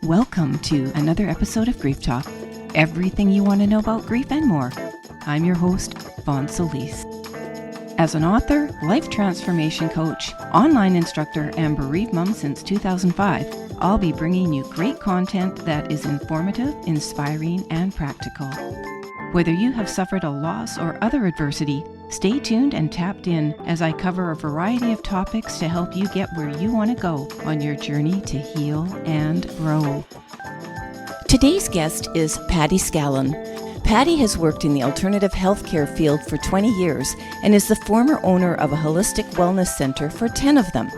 Welcome to another episode of Grief Talk, everything you want to know about grief and more. I'm your host, Vaughn Solis. As an author, life transformation coach, online instructor, and bereaved mom since 2005, I'll be bringing you great content that is informative, inspiring, and practical. Whether you have suffered a loss or other adversity, stay tuned and tapped in as I cover a variety of topics to help you get where you want to go on your journey to heal and grow. Today's guest is Patti Scallan. Patti has worked in the alternative healthcare field for 20 years and is the former owner of a holistic wellness center for 10 of them.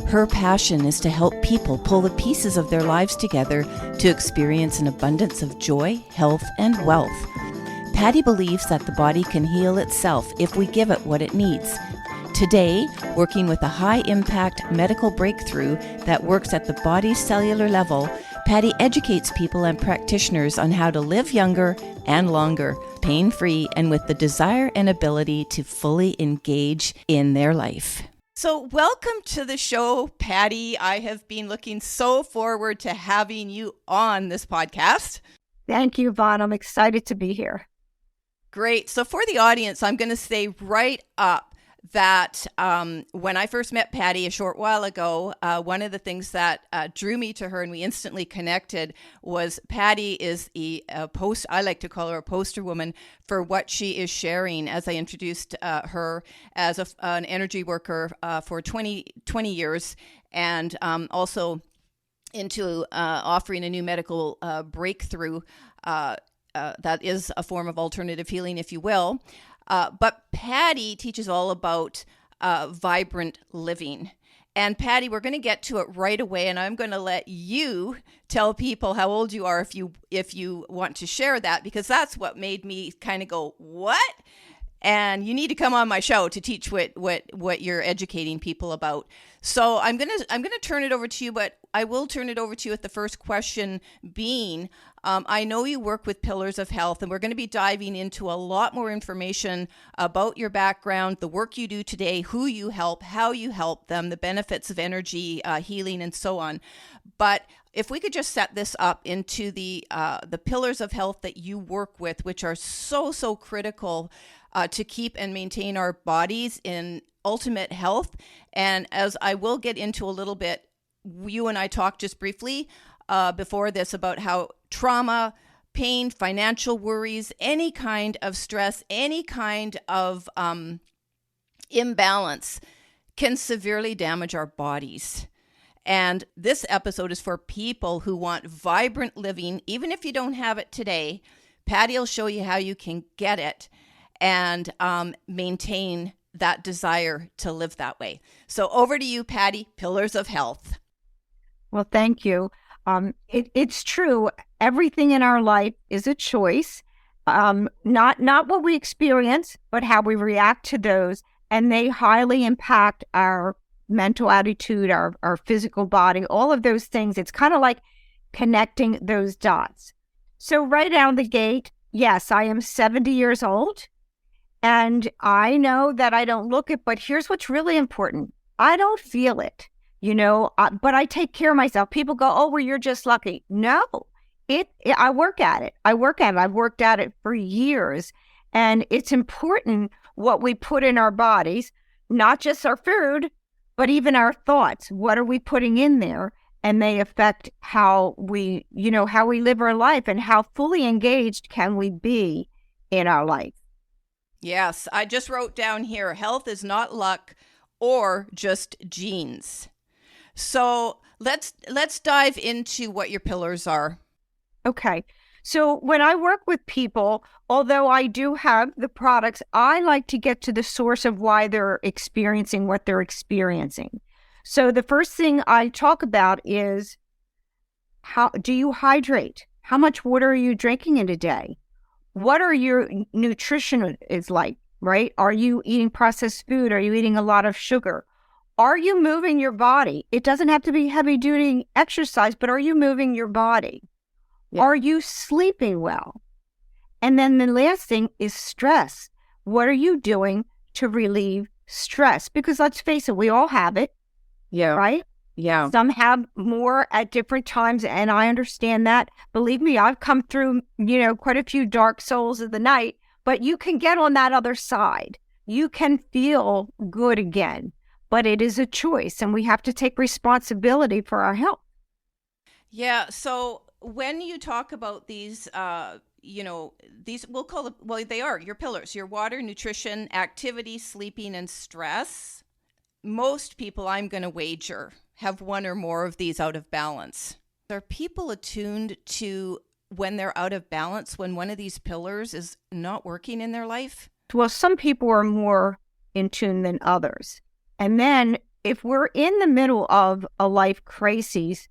Her passion is to help people pull the pieces of their lives together to experience an abundance of joy, health, and wealth. Patti believes that the body can heal itself if we give it what it needs. Today, working with a high-impact medical breakthrough that works at the body's cellular level, Patti educates people and practitioners on how to live younger and longer, pain-free, and with the desire and ability to fully engage in their life. So welcome to the show, Patti. I have been looking so forward to having you on this podcast. Thank you, Vaughn. I'm excited to be here. Great. So for the audience, I'm going to say right up that when I first met Patti a short while ago, one of the things that drew me to her and we instantly connected was Patti is I like to call her a poster woman for what she is sharing, as I introduced her as an energy worker for 20 years and also into offering a new medical breakthrough that is a form of alternative healing, if you will. But Patti teaches all about vibrant living. And Patti, we're going to get to it right away, and I'm going to let you tell people how old you are if you want to share that, because that's what made me kind of go, what? And you need to come on my show to teach what you're educating people about. So I'm gonna turn it over to you, but I will turn it over to you with the first question being, I know you work with Pillars of Health, and we're going to be diving into a lot more information about your background, the work you do today, who you help, how you help them, the benefits of energy healing, and so on. But if we could just set this up into the pillars of health that you work with, which are so critical to keep and maintain our bodies in ultimate health. And as I will get into a little bit, you and I talked just briefly before this about how trauma, pain, financial worries, any kind of stress, any kind of imbalance can severely damage our bodies. And this episode is for people who want vibrant living. Even if you don't have it today, Patti will show you how you can get it and maintain that desire to live that way. So over to you, Patti, Pillars of Health. Well, thank you. It's true. Everything in our life is a choice. Not what we experience, but how we react to those. And they highly impact our mental attitude, our physical body, all of those things. It's kind of like connecting those dots. So right out of the gate, yes, I am 70 years old. And I know that I don't look it, but here's what's really important. I don't feel it, but I take care of myself. People go, oh, well, you're just lucky. No, I work at it. I've worked at it for years. And it's important what we put in our bodies, not just our food, but even our thoughts. What are we putting in there? And they affect how we live our life and how fully engaged can we be in our life. Yes, I just wrote down here, health is not luck or just genes. So let's dive into what your pillars are. Okay. So when I work with people, although I do have the products, I like to get to the source of why they're experiencing what they're experiencing. So the first thing I talk about is, how do you hydrate? How much water are you drinking in a day? What are your nutrition is like, right? Are you eating processed food? Are you eating a lot of sugar? Are you moving your body? It doesn't have to be heavy duty exercise, but are you moving your body? Yeah. Are you sleeping well? And then the last thing is stress. What are you doing to relieve stress? Because let's face it, we all have it. Yeah. Right? Yeah. Some have more at different times, and I understand that. Believe me, I've come through, quite a few dark souls of the night, but you can get on that other side. You can feel good again, but it is a choice, and we have to take responsibility for our health. Yeah. So when you talk about these, these we'll call them, well, they are your pillars: your water, nutrition, activity, sleeping, and stress. Most people, I'm going to wager, have one or more of these out of balance. Are people attuned to when they're out of balance, when one of these pillars is not working in their life? Well, some people are more in tune than others. And then if we're in the middle of a life crisis,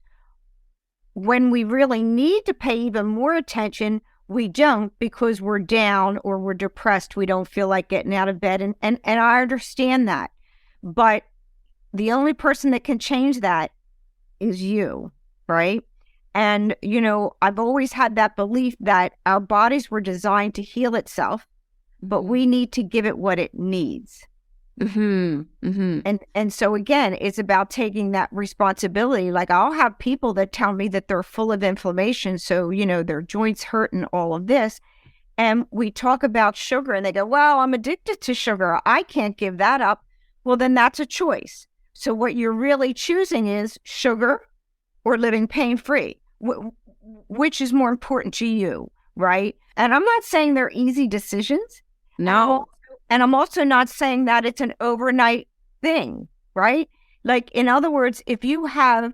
when we really need to pay even more attention, we don't, because we're down or we're depressed. We don't feel like getting out of bed. And I understand that. But the only person that can change that is you, right? And, I've always had that belief that our bodies were designed to heal itself, but we need to give it what it needs. And so again, it's about taking that responsibility. Like, I'll have people that tell me that they're full of inflammation, so their joints hurt and all of this, and we talk about sugar and they go, well, I'm addicted to sugar, I can't give that up. Well, then that's a choice. So what you're really choosing is sugar or living pain-free. Which is more important to you, right? And I'm not saying they're easy decisions. No. And I'm also not saying that it's an overnight thing, right? Like, in other words, if you have,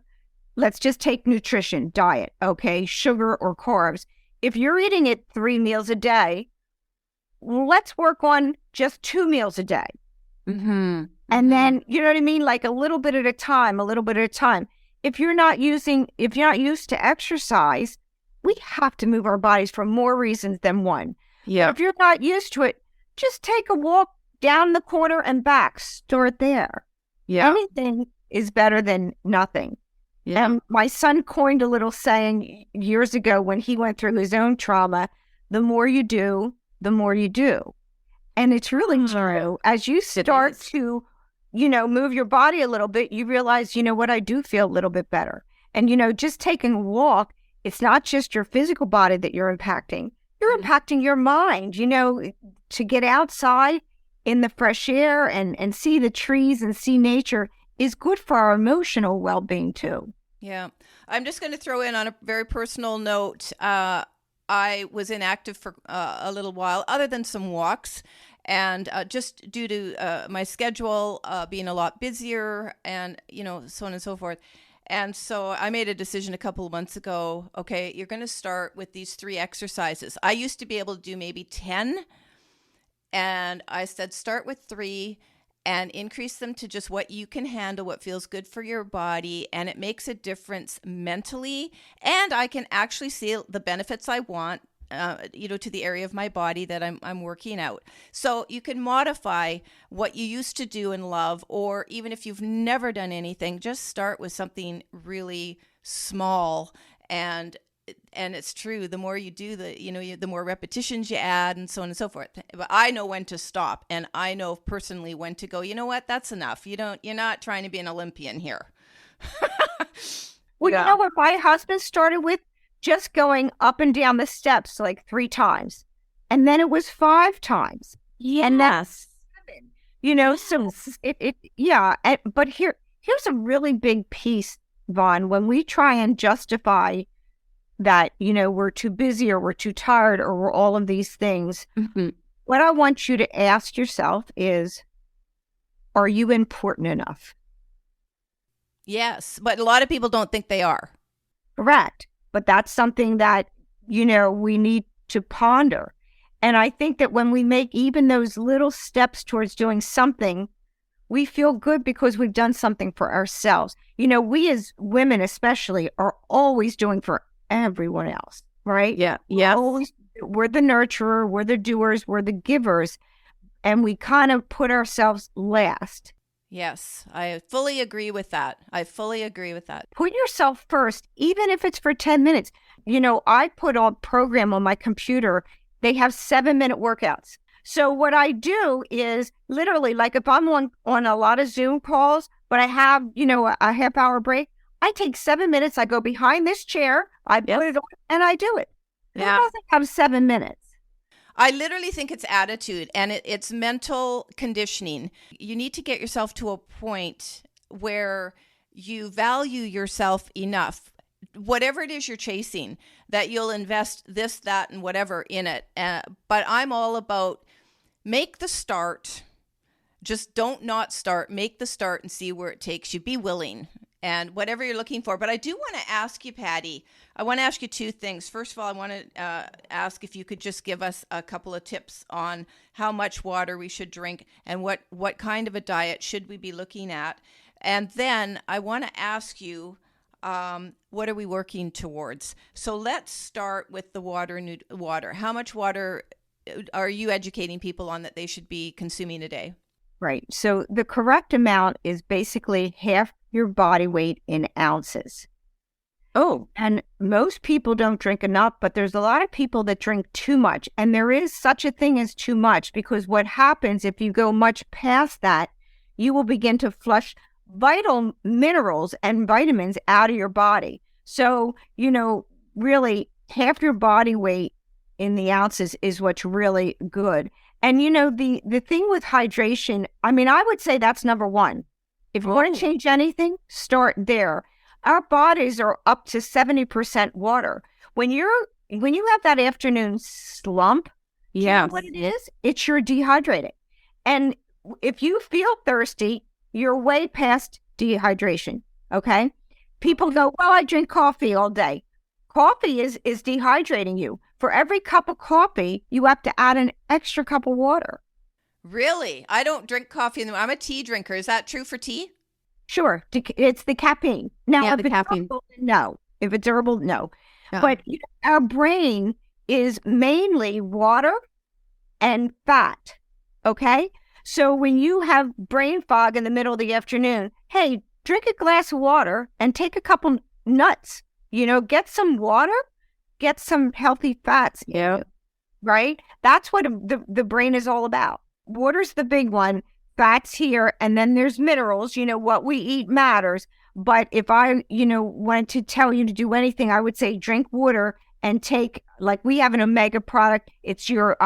let's just take nutrition, diet, okay, sugar or carbs. If you're eating it 3 meals a day, let's work on just 2 meals a day. And then, you know what I mean? Like, a little bit at a time, a little bit at a time. If you're not used to exercise, we have to move our bodies for more reasons than one. Yeah. If you're not used to it, just take a walk down the corner and back. Start there. Yeah. Anything is better than nothing. Yeah. And my son coined a little saying years ago when he went through his own trauma: the more you do, the more you do. And it's really true. As you start to, move your body a little bit, you realize, what, I do feel a little bit better. And, just taking a walk, it's not just your physical body that you're impacting. You're impacting your mind, to get outside in the fresh air and see the trees and see nature is good for our emotional well-being too. Yeah. I'm just going to throw in on a very personal note. I was inactive for a little while, other than some walks. And just due to my schedule being a lot busier and, so on and so forth. And so I made a decision a couple of months ago. Okay, you're going to start with these 3 exercises. I used to be able to do maybe 10. And I said, start with 3 and increase them to just what you can handle, what feels good for your body. And it makes a difference mentally. And I can actually see the benefits I want, to the area of my body that I'm working out. So you can modify what you used to do and love, or even if you've never done anything, just start with something really small. And it's true, the more you do, the more repetitions you add, and so on and so forth. But I know when to stop, and I know personally when to go, you know what, that's enough. You're not trying to be an Olympian here. Well, you know what my husband started with? Just going up and down the steps like 3 times. And then it was 5 times. Yes. And that's 7. So but here's a really big piece, Vaughn. When we try and justify that, we're too busy or we're too tired or we're all of these things, what I want you to ask yourself is, are you important enough? Yes, but a lot of people don't think they are. Correct. But that's something that, we need to ponder. And I think that when we make even those little steps towards doing something, we feel good because we've done something for ourselves. We as women especially are always doing for everyone else, right? Yeah. Yeah. We're the nurturer, we're the doers, we're the givers, and we kind of put ourselves last. Yes, I fully agree with that. Put yourself first, even if it's for 10 minutes. I put a program on my computer. They have 7-minute workouts. So what I do is literally, like, if I'm on a lot of Zoom calls, but I have, a half hour break. I take 7 minutes. I go behind this chair, I put it on, and I do it. Who doesn't have 7 minutes? I literally think it's attitude and it's mental conditioning. You need to get yourself to a point where you value yourself enough, whatever it is you're chasing, that you'll invest this, that, and whatever in it. But I'm all about make the start. Just don't not start. Make the start and see where it takes you. Be willing and whatever you're looking for. But I do want to ask you, Patti, I want to ask you two things. First of all, I want to ask if you could just give us a couple of tips on how much water we should drink and what kind of a diet should we be looking at. And then I want to ask you, what are we working towards? So let's start with the water. How much water are you educating people on that they should be consuming a day? Right. So the correct amount is basically half your body weight in ounces. Oh, and most people don't drink enough, but there's a lot of people that drink too much. And there is such a thing as too much, because what happens if you go much past that, you will begin to flush vital minerals and vitamins out of your body. So, really half your body weight in the ounces is what's really good. And, the thing with hydration, I mean, I would say that's number one. If you want to change anything, start there. Our bodies are up to 70% water. When you have that afternoon slump, you know what it is? It's you're dehydrated. And if you feel thirsty, you're way past dehydration, okay? People go, well, I drink coffee all day. Coffee is dehydrating you. For every cup of coffee, you have to add an extra cup of water. Really? I don't drink coffee. I'm a tea drinker. Is that true for tea? Sure. It's the caffeine. Now, if it's herbal, no. If it's herbal, no. But our brain is mainly water and fat, okay? So when you have brain fog in the middle of the afternoon, hey, drink a glass of water and take a couple nuts. Get some water, get some healthy fats. Yeah. Right? That's what the brain is all about. Water's the big one. Fats here, and then there's minerals. What we eat matters. But if I, wanted to tell you to do anything, I would say drink water and take, like we have an omega product. It's your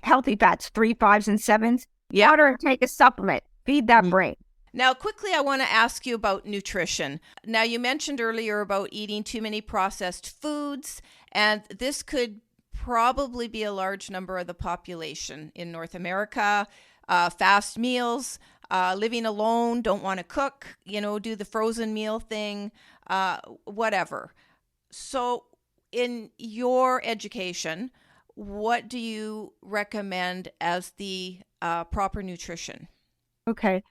healthy fats, 3, 5s, and 7s. Water and take a supplement. Feed that brain. Now, quickly, I want to ask you about nutrition. Now, you mentioned earlier about eating too many processed foods, and this could probably be a large number of the population in North America. Fast meals, living alone, don't want to cook, do the frozen meal thing, whatever. So in your education, what do you recommend as the proper nutrition? Okay.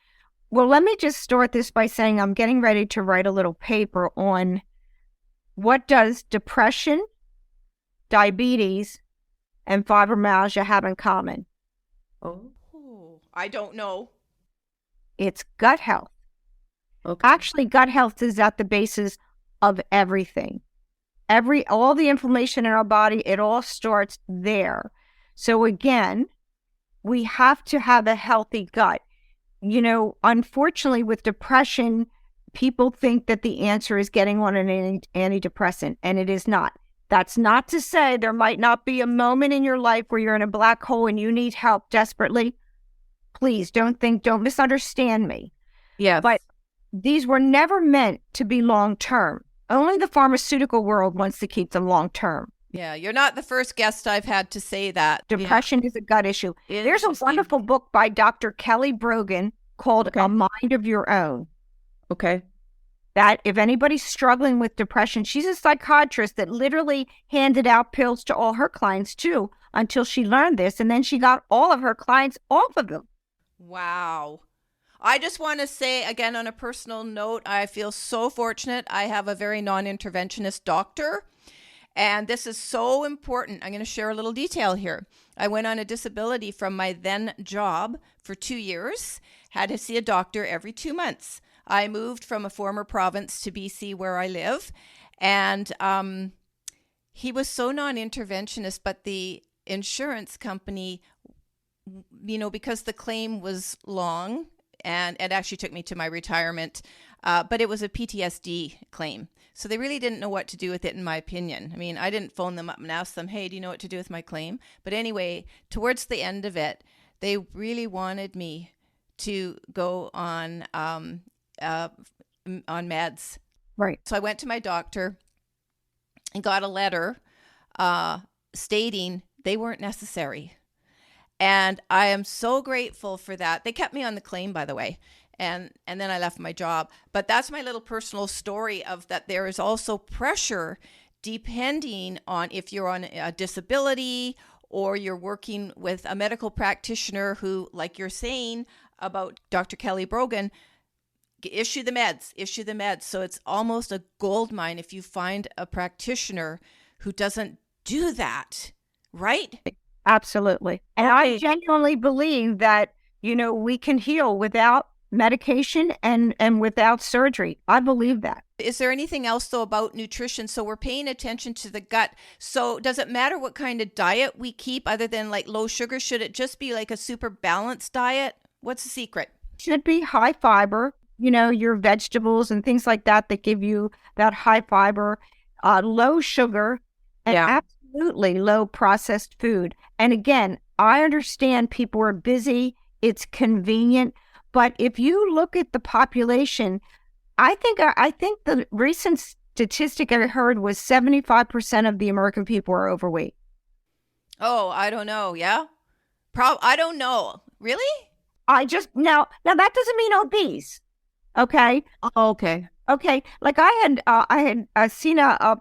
Well, let me just start this by saying I'm getting ready to write a little paper on what does depression, diabetes, and fibromyalgia have in common. I don't know. It's gut health. Okay. Actually, gut health is at the basis of everything. All the inflammation in our body, it all starts there. So again, we have to have a healthy gut. Unfortunately, with depression, people think that the answer is getting on an antidepressant, and it is not. That's not to say there might not be a moment in your life where you're in a black hole and you need help desperately. Please don't misunderstand me. Yeah. But these were never meant to be long-term. Only the pharmaceutical world wants to keep them long-term. Yeah, you're not the first guest I've had to say that. Depression is a gut issue. There's a wonderful book by Dr. Kelly Brogan called A Mind of Your Own. Okay. That if anybody's struggling with depression, she's a psychiatrist that literally handed out pills to all her clients too until she learned this. And then she got all of her clients off of them. Wow. I just want to say, again, on a personal note, I feel so fortunate. I have a very non-interventionist doctor, and this is so important. I'm going to share a little detail here. I went on a disability from my then job for 2 years, had to see a doctor every 2 months. I moved from a former province to BC where I live, and he was so non-interventionist, but the insurance company, because the claim was long and it actually took me to my retirement. But it was a PTSD claim. So they really didn't know what to do with it, in my opinion. I mean, I didn't phone them up and ask them, hey, do you know what to do with my claim? But anyway, towards the end of it, they really wanted me to go on meds. Right. So I went to my doctor and got a letter stating they weren't necessary. And I am so grateful for that. They kept me on the claim, by the way. And then I left my job. But that's my little personal story of that there is also pressure depending on if you're on a disability or you're working with a medical practitioner who, like you're saying about Dr. Kelly Brogan, issue the meds. So it's almost a gold mine if you find a practitioner who doesn't do that, right? Absolutely. And I genuinely believe that, we can heal without medication and without surgery. I believe that. Is there anything else, though, about nutrition? So we're paying attention to the gut. So does it matter what kind of diet we keep other than like low sugar? Should it just be like a super balanced diet? What's the secret? Should be high fiber, your vegetables and things like that give you that high fiber, low sugar, and absolutely low processed food. And again, I understand people are busy. It's convenient. But if you look at the population, I think the recent statistic I heard was 75% of the American people are overweight. Oh, I don't know. Yeah. I don't know. Really? Now that doesn't mean obese. Okay. Okay. Okay. Like I had seen a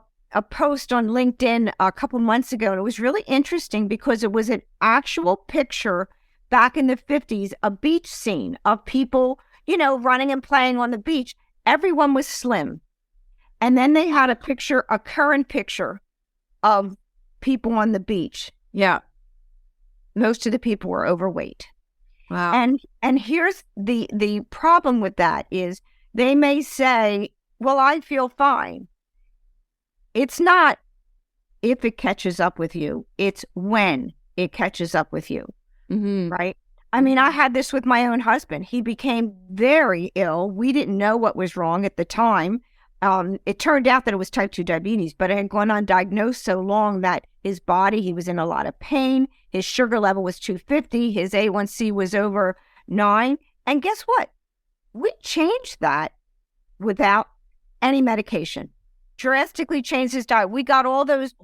post on LinkedIn a couple months ago, and it was really interesting because it was an actual picture back in the 50s, a beach scene of people, running and playing on the beach. Everyone was slim. And then they had a current picture of people on the beach. Yeah. Most of the people were overweight. Wow. And here's the problem with that is they may say, well, I feel fine. It's not if it catches up with you. It's when it catches up with you. Mm-hmm. Right? I mean, I had this with my own husband. He became very ill. We didn't know what was wrong at the time. It turned out that it was type 2 diabetes, but it had gone undiagnosed so long that his body, he was in a lot of pain. His sugar level was 250. His A1C was over 9. And guess what? We changed that without any medication. Drastically changed his diet. We got all those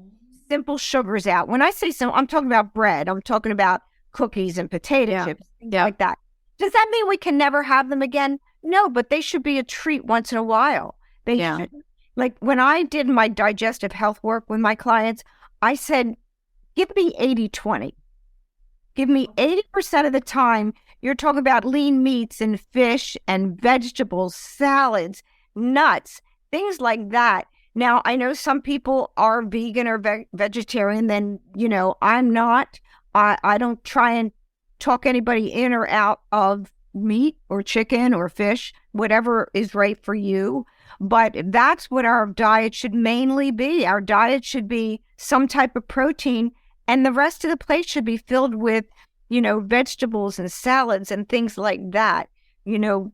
simple sugars out. When I say simple, I'm talking about bread. I'm talking about cookies and potato chips, things like that. Does that mean we can never have them again? No, but they should be a treat once in a while. They should. Like when I did my digestive health work with my clients, I said, give me 80-20. Give me 80% of the time, you're talking about lean meats and fish and vegetables, salads, nuts, things like that. Now, I know some people are vegan or vegetarian, then, I'm not. I don't try and talk anybody in or out of meat or chicken or fish, whatever is right for you. But that's what our diet should mainly be. Our diet should be some type of protein, and the rest of the plate should be filled with, vegetables and salads and things like that.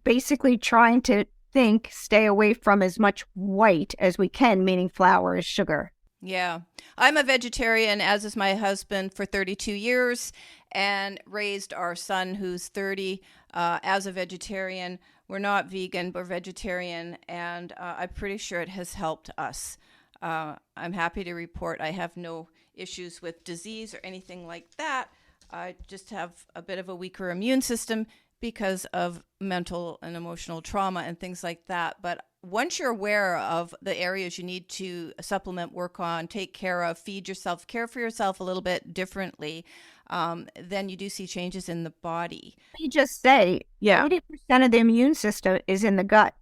Basically trying to stay away from as much white as we can, meaning flour is sugar. Yeah. I'm a vegetarian, as is my husband, for 32 years, and raised our son, who's 30, as a vegetarian. We're not vegan, but vegetarian, and I'm pretty sure it has helped us. I'm happy to report I have no issues with disease or anything like that. I just have a bit of a weaker immune system because of mental and emotional trauma and things like that. But once you're aware of the areas you need to supplement, work on, take care of, feed yourself, care for yourself a little bit differently, then you do see changes in the body. You just say, 80% of the immune system is in the gut.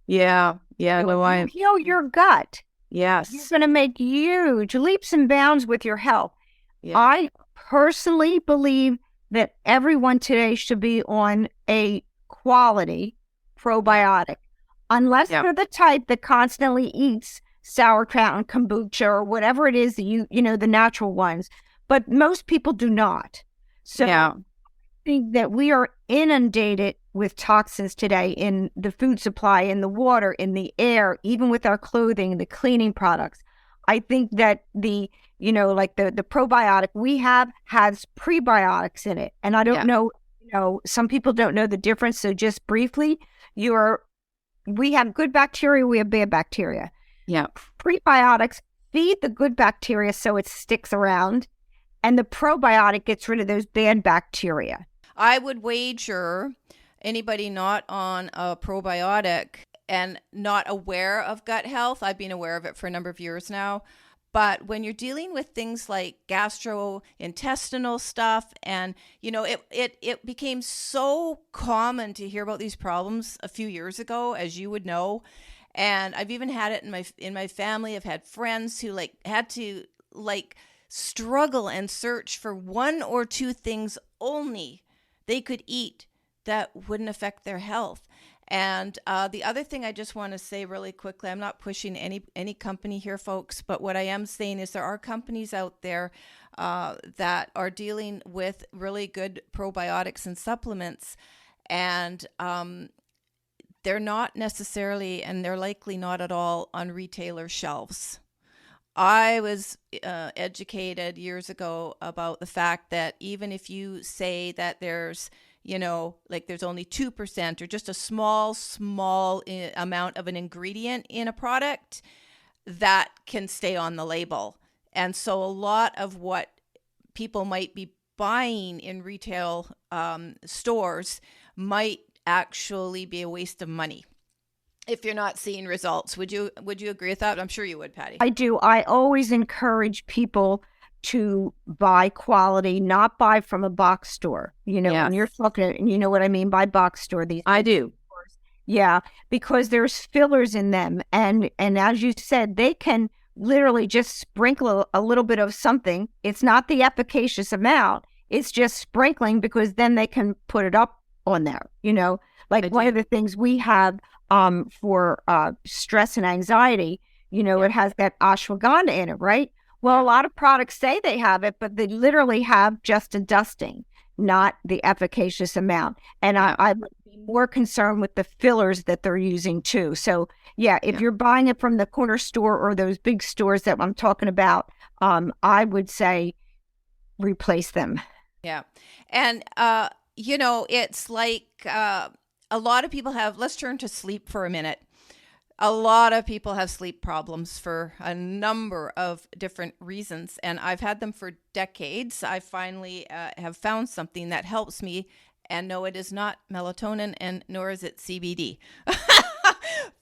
Yeah. You heal your gut. Yes. You're going to make huge leaps and bounds with your health. Yeah. I personally believe that everyone today should be on a quality probiotic, unless they're the type that constantly eats sauerkraut and kombucha or whatever it is that the natural ones. But most people do not. So think that we are inundated with toxins today in the food supply, in the water, in the air, even with our clothing, the cleaning products. I think that like the probiotic we have has prebiotics in it. And I don't know, some people don't know the difference. So just briefly, we have good bacteria, we have bad bacteria. Yeah. Prebiotics feed the good bacteria so it sticks around, and the probiotic gets rid of those bad bacteria. I would wager anybody not on a probiotic and not aware of gut health, I've been aware of it for a number of years now, but when you're dealing with things like gastrointestinal stuff, and it became so common to hear about these problems a few years ago, as you would know, and I've even had it in my family. I've had friends who had to struggle and search for one or two things only they could eat that wouldn't affect their health. And the other thing I just want to say really quickly, I'm not pushing any company here, folks, but what I am saying is there are companies out there that are dealing with really good probiotics and supplements, and they're not necessarily, and they're likely not at all, on retailer shelves. I was educated years ago about the fact that even if you say that there's there's only 2% or just a small amount of an ingredient in a product, that can stay on the label. And so a lot of what people might be buying in retail stores might actually be a waste of money if you're not seeing results. Would you agree with that? I'm sure you would, Patti. I do. I always encourage people to buy quality, not buy from a box store. When you're talking, you know what I mean by box store. I do. Yeah, because there's fillers in them. And as you said, they can literally just sprinkle a little bit of something. It's not the efficacious amount. It's just sprinkling, because then they can put it up on there. One of the things we have for stress and anxiety, it has that ashwagandha in it, right? Well, a lot of products say they have it, but they literally have just a dusting, not the efficacious amount. And I would be more concerned with the fillers that they're using too. So if you're buying it from the corner store or those big stores that I'm talking about, I would say replace them. Yeah. And, it's like a lot of people have, let's turn to sleep for a minute. A lot of people have sleep problems for a number of different reasons, and I've had them for decades. I finally have found something that helps me, and no, it is not melatonin, and nor is it CBD.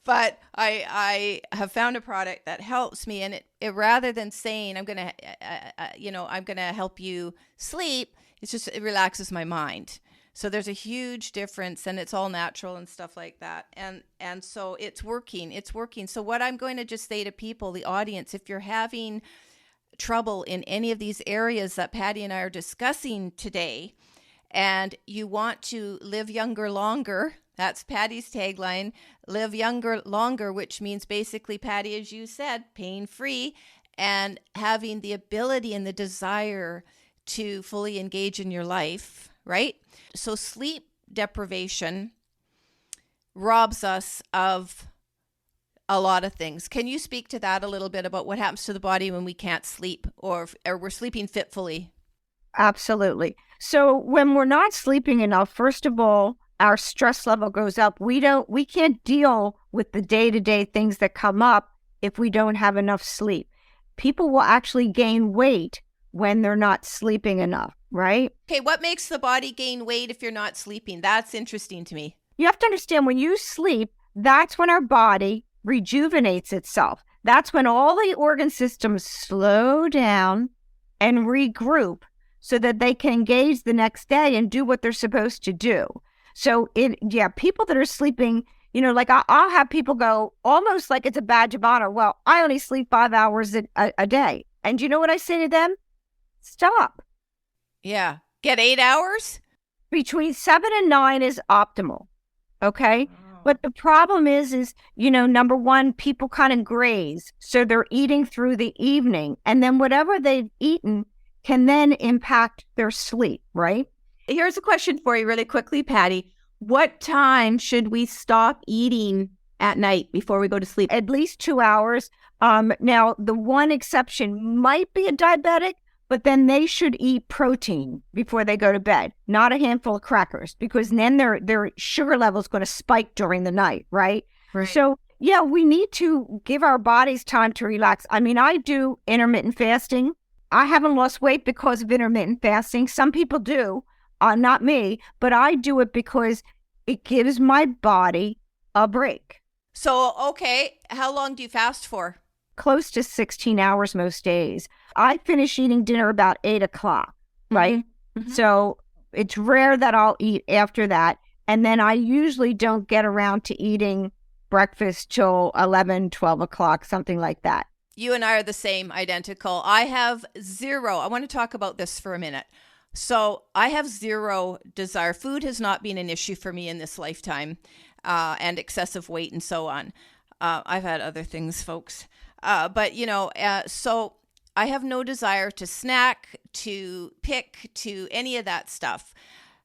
But I have found a product that helps me, and it rather than saying I'm gonna help you sleep, it relaxes my mind. So there's a huge difference, and it's all natural and stuff like that. And so it's working. So what I'm going to just say to people, the audience, if you're having trouble in any of these areas that Patti and I are discussing today, and you want to live younger longer, that's Patti's tagline, live younger longer, which means basically, Patti, as you said, pain-free, and having the ability and the desire to fully engage in your life, right? So sleep deprivation robs us of a lot of things. Can you speak to that a little bit about what happens to the body when we can't sleep or we're sleeping fitfully? Absolutely. So when we're not sleeping enough, first of all, our stress level goes up. We can't deal with the day-to-day things that come up if we don't have enough sleep. People will actually gain weight when they're not sleeping enough, right? Okay, what makes the body gain weight if you're not sleeping? That's interesting to me. You have to understand, when you sleep, that's when our body rejuvenates itself. That's when all the organ systems slow down and regroup so that they can engage the next day and do what they're supposed to do. So people that are sleeping, I'll have people go almost like it's a badge of honor. Well, I only sleep 5 hours a day. And you know what I say to them? Stop. Yeah. Get 8 hours? Between 7 and 9 is optimal. Okay. Oh. But the problem is, number one, people kind of graze. So they're eating through the evening, and then whatever they've eaten can then impact their sleep, right? here's a question for you really quickly, Patti. What time should we stop eating at night before we go to sleep? At least 2 hours. Now, the one exception might be a diabetic, but then they should eat protein before they go to bed, not a handful of crackers, because then their sugar level is going to spike during the night, right? Right. So, yeah, we need to give our bodies time to relax. I mean, I do intermittent fasting. I haven't lost weight because of intermittent fasting. Some people do, not me, but I do it because it gives my body a break. So, okay, how long do you fast for? Close to 16 hours most days. I finish eating dinner about 8 o'clock, right? Mm-hmm. So it's rare that I'll eat after that. And then I usually don't get around to eating breakfast till 11, 12 o'clock, something like that. You and I are the same, identical. I have zero. I want to talk about this for a minute. So I have zero desire. Food has not been an issue for me in this lifetime, and excessive weight and so on. I've had other things, folks. But, so I have no desire to snack, to pick, to any of that stuff.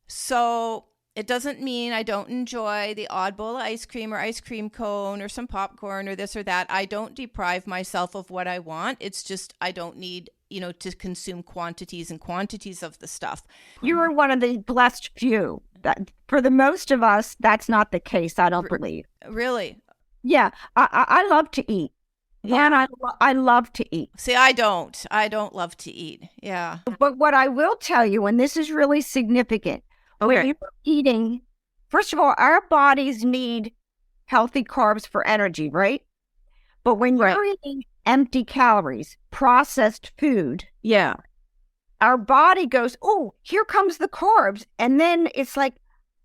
So it doesn't mean I don't enjoy the odd bowl of ice cream or ice cream cone or some popcorn or this or that. I don't deprive myself of what I want. It's just I don't need, to consume quantities and quantities of the stuff. You're one of the blessed few. That, for the most of us, that's not the case, I don't believe. Really? Yeah, I love to eat. Yeah, and I love to eat. See, I don't love to eat. Yeah. But what I will tell you, and this is really significant, when you're eating, first of all, our bodies need healthy carbs for energy, right? But when you're eating empty calories, processed food, our body goes, oh, here comes the carbs. And then it's like,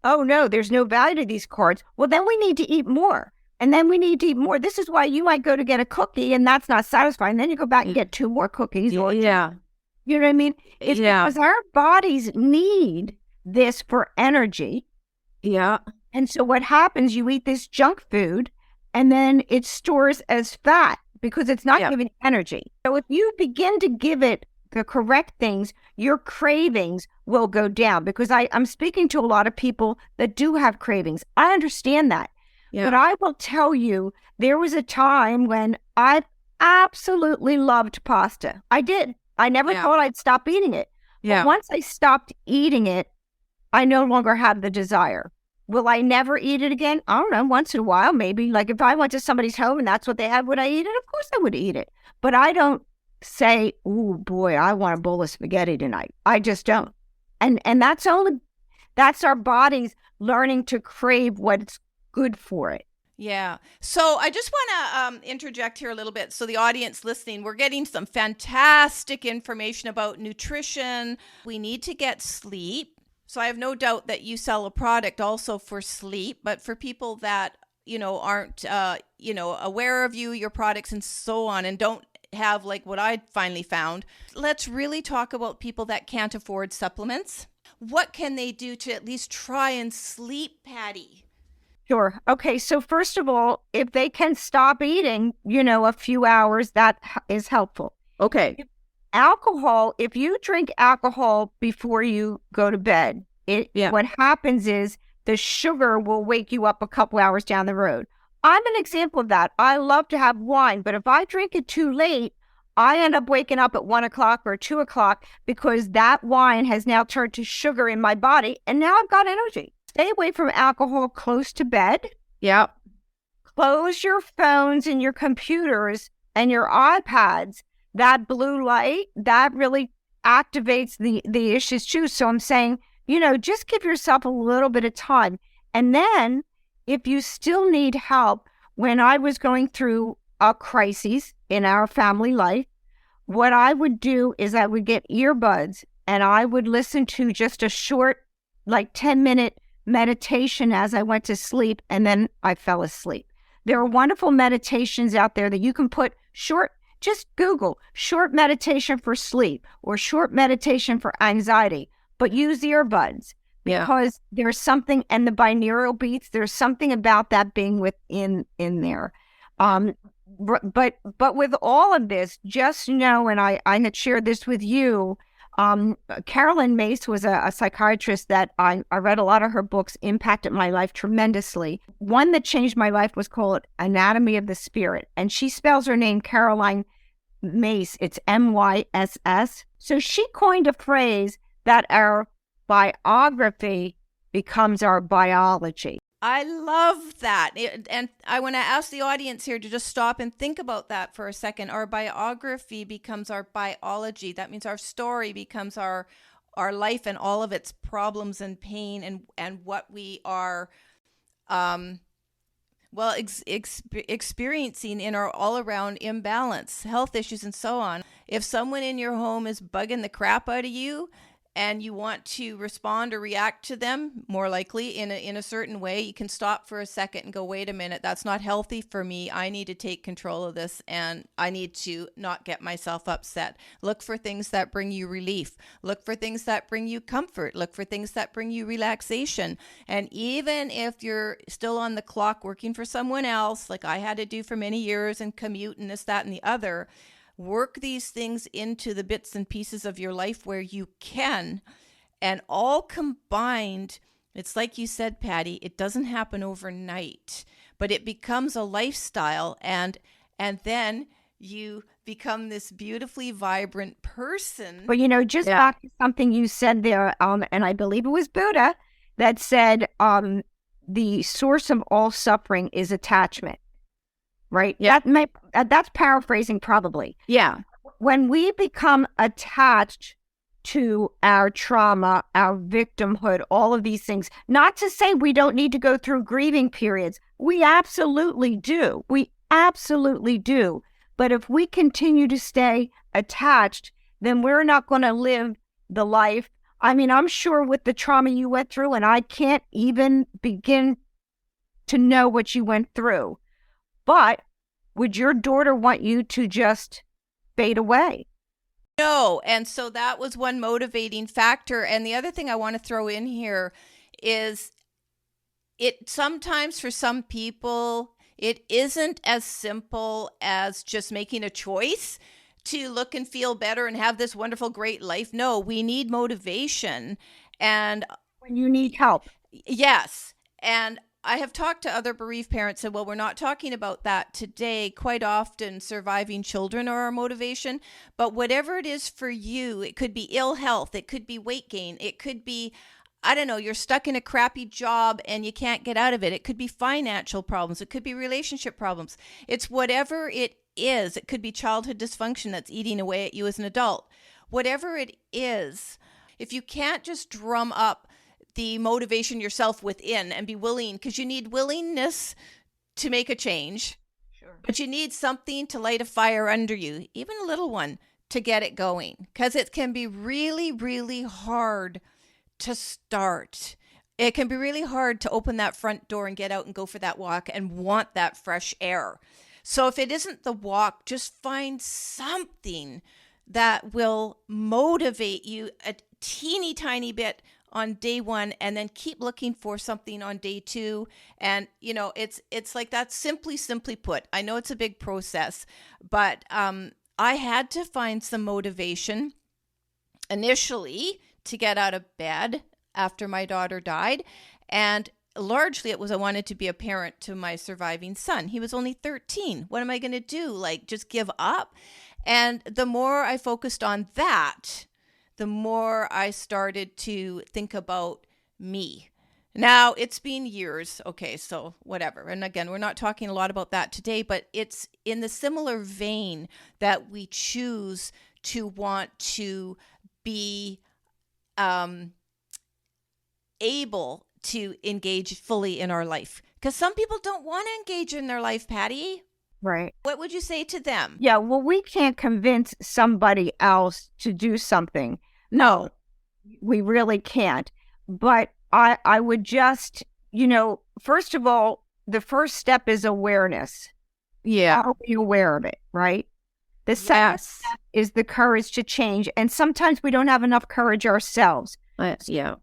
oh no, there's no value to these carbs. Well, then we need to eat more. And then we need to eat more. This is why you might go to get a cookie and that's not satisfying. Then you go back and get 2 more cookies. Yeah. You know what I mean? It's because our bodies need this for energy. Yeah. And so what happens, you eat this junk food and then it stores as fat because it's not giving energy. So if you begin to give it the correct things, your cravings will go down, because I'm speaking to a lot of people that do have cravings. I understand that. Yeah. But I will tell you, there was a time when I absolutely loved pasta. I did. I never thought I'd stop eating it. But once I stopped eating it, I no longer have the desire. Will I never eat it again? I don't know. Once in a while, maybe. Like if I went to somebody's home and that's what they had, would I eat it? Of course I would eat it. But I don't say, oh boy, I want a bowl of spaghetti tonight. I just don't. And that's our bodies learning to crave what's good for it. Yeah. So I just want to interject here a little bit. So the audience listening, we're getting some fantastic information about nutrition. We need to get sleep. So I have no doubt that you sell a product also for sleep, but for people that, aren't, aware of you, your products and so on, and don't have like what I finally found, let's really talk about people that can't afford supplements. What can they do to at least try and sleep, Patti? Sure. Okay. So first of all, if they can stop eating, a few hours, that is helpful. Okay. Alcohol, if you drink alcohol before you go to bed, what happens is the sugar will wake you up a couple hours down the road. I'm an example of that. I love to have wine, but if I drink it too late, I end up waking up at 1 o'clock or 2 o'clock because that wine has now turned to sugar in my body, and now I've got energy. Stay away from alcohol close to bed. Yeah. Close your phones and your computers and your iPads. That blue light, that really activates the issues too. So I'm saying, just give yourself a little bit of time. And then if you still need help, when I was going through a crisis in our family life, what I would do is I would get earbuds and I would listen to just a short, like 10-minute meditation as I went to sleep, and then I fell asleep. There are wonderful meditations out there that you can put just Google short meditation for sleep or short meditation for anxiety, but use earbuds because there's something, and the binaural beats, there's something about that being within there. But with all of this, just know, and I had shared this with you, Carolyn Mace was a psychiatrist that I read a lot of her books, impacted my life tremendously. One that changed my life was called Anatomy of the Spirit. And she spells her name Caroline Mace. It's Myss. So she coined a phrase that our biography becomes our biology. I love that. And I want to ask the audience here to just stop and think about that for a second. Our biography becomes our biology. That means our story becomes our life and all of its problems and pain and what we are experiencing in our all-around imbalance, health issues and so on. If someone in your home is bugging the crap out of you, and you want to respond or react to them, more likely in a certain way, you can stop for a second and go, wait a minute, that's not healthy for me. I need to take control of this, and I need to not get myself upset. Look for things that bring you relief. Look for things that bring you comfort. Look for things that bring you relaxation. And even if you're still on the clock working for someone else, like I had to do for many years, and commute and this, that, and the other, work these things into the bits and pieces of your life where you can, and all combined. It's like you said, Patti, it doesn't happen overnight, but it becomes a lifestyle, and then you become this beautifully vibrant person. But just back to something you said there, and I believe it was Buddha that said, the source of all suffering is attachment. Right? Yeah. That's paraphrasing probably. Yeah. When we become attached to our trauma, our victimhood, all of these things, not to say we don't need to go through grieving periods. We absolutely do. But if we continue to stay attached, then we're not going to live the life. I mean, I'm sure with the trauma you went through, and I can't even begin to know what you went through. But would your daughter want you to just fade away? No. And so that was one motivating factor. And the other thing I want to throw in here is it sometimes for some people, it isn't as simple as just making a choice to look and feel better and have this wonderful, great life. No, we need motivation. And when you need help. Yes. And I have talked to other bereaved parents and, well, we're not talking about that today. Quite often surviving children are our motivation, but whatever it is for you, it could be ill health, it could be weight gain, it could be, I don't know, you're stuck in a crappy job and you can't get out of it. It could be financial problems. It could be relationship problems. It's whatever it is. It could be childhood dysfunction that's eating away at you as an adult. Whatever it is, if you can't just drum up the motivation yourself within and be willing, because you need willingness to make a change. Sure. But you need something to light a fire under you, even a little one, to get it going. Because it can be really, really hard to start. It can be really hard to open that front door and get out and go for that walk and want that fresh air. So if it isn't the walk, just find something that will motivate you a teeny tiny bit on day one, and then keep looking for something on day two. And, it's like that, simply put. I know it's a big process, but I had to find some motivation initially to get out of bed after my daughter died. And largely it was I wanted to be a parent to my surviving son. He was only 13. What am I going to do? Like, just give up? And the more I focused on that, the more I started to think about me. Now, it's been years. Okay, so whatever. And again, we're not talking a lot about that today, but it's in the similar vein that we choose to want to be able to engage fully in our life. Because some people don't want to engage in their life, Patti. Right. What would you say to them? Yeah, well, we can't convince somebody else to do something. No, we really can't. But I would just, first of all, the first step is awareness. Yeah. Are we aware of it, right? The second step is the courage to change. And sometimes we don't have enough courage ourselves. Yeah.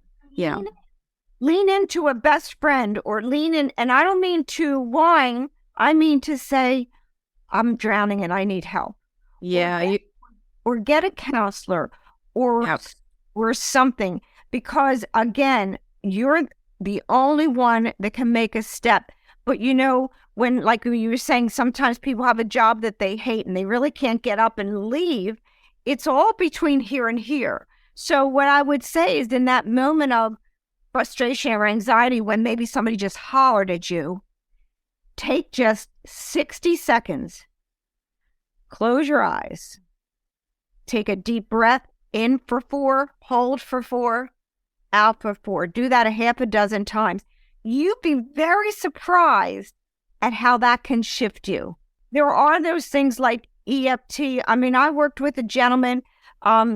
Lean into a best friend, or lean in, and I don't mean to whine. I mean to say, I'm drowning and I need help. Yeah. Or get a counselor, or Yep. or something, because again, you're the only one that can make a step. But when, like you were saying, sometimes people have a job that they hate and they really can't get up and leave. It's all between here and here. So what I would say is, in that moment of frustration or anxiety, when maybe somebody just hollered at you, take just 60 seconds, close your eyes, take a deep breath in for 4, hold for 4, out for 4. Do that a half a dozen times. You'd be very surprised at how that can shift you. There are those things like EFT. I mean, I worked with a gentleman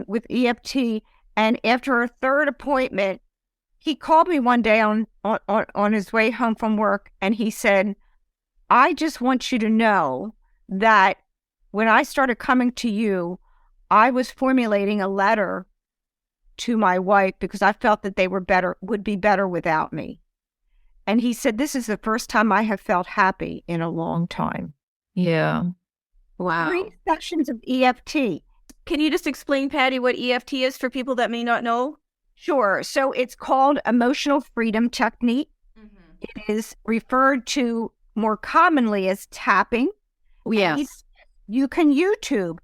with EFT, and after a third appointment, he called me one day on his way home from work, and he said, I just want you to know that when I started coming to you, I was formulating a letter to my wife because I felt that they would be better without me. And he said, this is the first time I have felt happy in a long time. Yeah. Wow. 3 sessions of EFT. Can you just explain, Patti, what EFT is for people that may not know? Sure. So it's called Emotional Freedom Technique. Mm-hmm. It is referred to more commonly as tapping. Yes. You can YouTube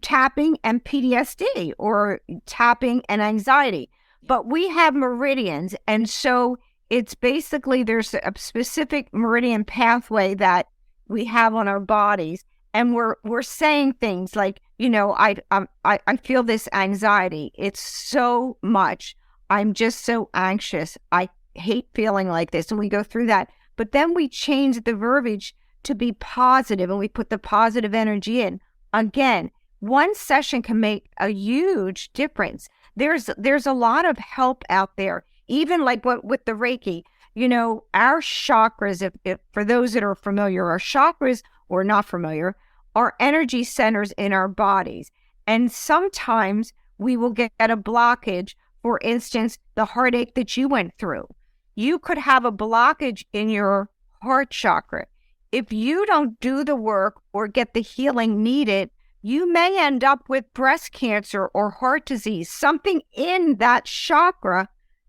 tapping and PTSD, or tapping and anxiety. But we have meridians. And so it's basically, there's a specific meridian pathway that we have on our bodies. And we're saying things like, I feel this anxiety. It's so much. I'm just so anxious. I hate feeling like this. And we go through that. But then we change the verbiage to be positive, and we put the positive energy in. Again, one session can make a huge difference. There's a lot of help out there, even like what with the Reiki. Our chakras, if for those that are familiar, our chakras, or not familiar, are energy centers in our bodies. And sometimes we will get a blockage. For instance, the heartache that you went through. You could have a blockage in your heart chakra. If you don't do the work or get the healing needed, you may end up with breast cancer or heart disease, something in that chakra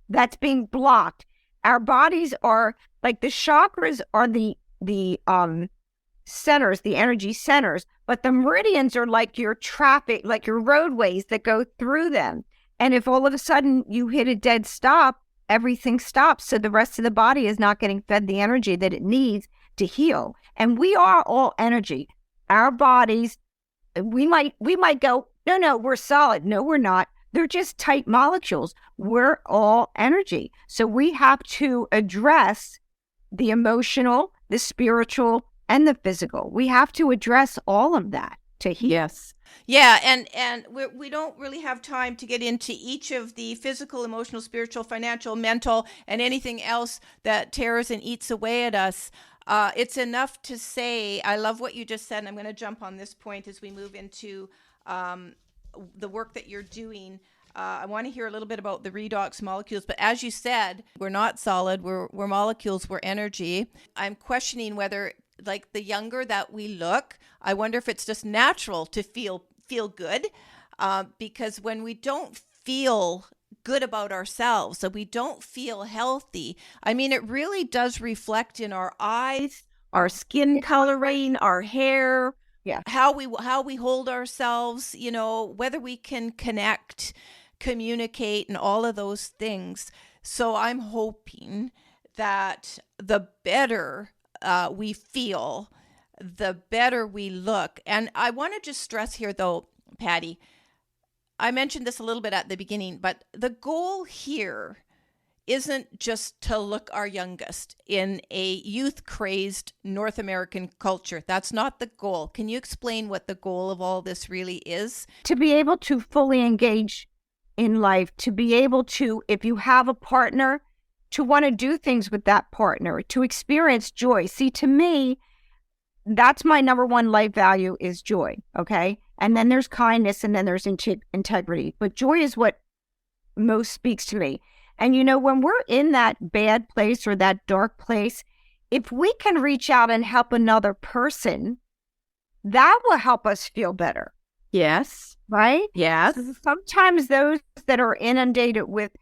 that's being blocked. Our bodies are like, the chakras are the centers, the energy centers, but the meridians are like your traffic, like your roadways that go through them. And if all of a sudden you hit a dead stop, everything stops. So the rest of the body is not getting fed the energy that it needs to heal. And we are all energy. Our bodies, we might go, no, we're solid. No, we're not. They're just tight molecules. We're all energy. So we have to address the emotional, the spiritual, and the physical. We have to address all of that to heal. Yes. Yeah, and we don't really have time to get into each of the physical, emotional, spiritual, financial, mental, and anything else that tears and eats away at us. It's enough to say, I love what you just said, and I'm going to jump on this point as we move into the work that you're doing. I want to hear a little bit about the redox molecules, but as you said, we're not solid, we're molecules, we're energy. I'm questioning whether, like, the younger that we look, I wonder if it's just natural to feel good, because when we don't feel good about ourselves, so we don't feel healthy, I mean, it really does reflect in our eyes, Our skin coloring, our hair, how we hold ourselves, whether we can connect, communicate, and all of those things. So I'm hoping that the better we feel, the better we look. And I want to just stress here, though, Patti, I mentioned this a little bit at the beginning, but the goal here isn't just to look our youngest in a youth-crazed North American culture. That's not the goal. Can you explain what the goal of all this really is? To be able to fully engage in life, to be able to, if you have a partner, to want to do things with that partner, to experience joy. See, to me, that's my number one life value, is joy, okay? And then there's kindness, and then there's integrity. But joy is what most speaks to me. And when we're in that bad place or that dark place, if we can reach out and help another person, that will help us feel better. Yes. right? Yes. So sometimes those that are inundated with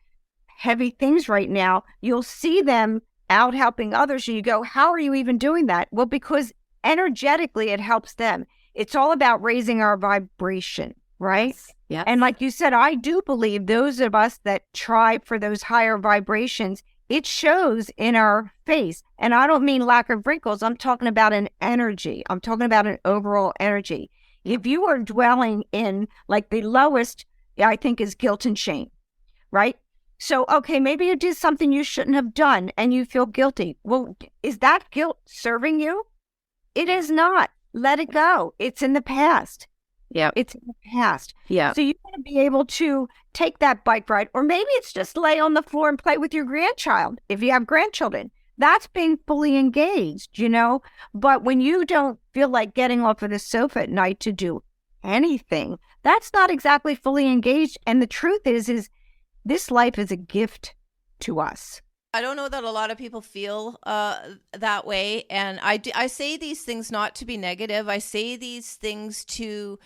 heavy things right now, you'll see them out helping others. And you go, how are you even doing that? Well, because energetically it helps them. It's all about raising our vibration, right? Yes. And like you said, I do believe those of us that try for those higher vibrations, it shows in our face. And I don't mean lack of wrinkles. I'm talking about an energy. I'm talking about an overall energy. If you are dwelling in like the lowest, I think is guilt and shame, right? So, okay, maybe you did something you shouldn't have done and you feel guilty. Well, is that guilt serving you? It is not. Let it go. It's in the past. Yeah. It's in the past. Yeah. So you want to be able to take that bike ride, or maybe it's just lay on the floor and play with your grandchild if you have grandchildren. That's being fully engaged, you know? But when you don't feel like getting off of the sofa at night to do anything, that's not exactly fully engaged. And the truth is this life is a gift to us. I don't know that a lot of people feel that way. And I say these things not to be negative. I say these things to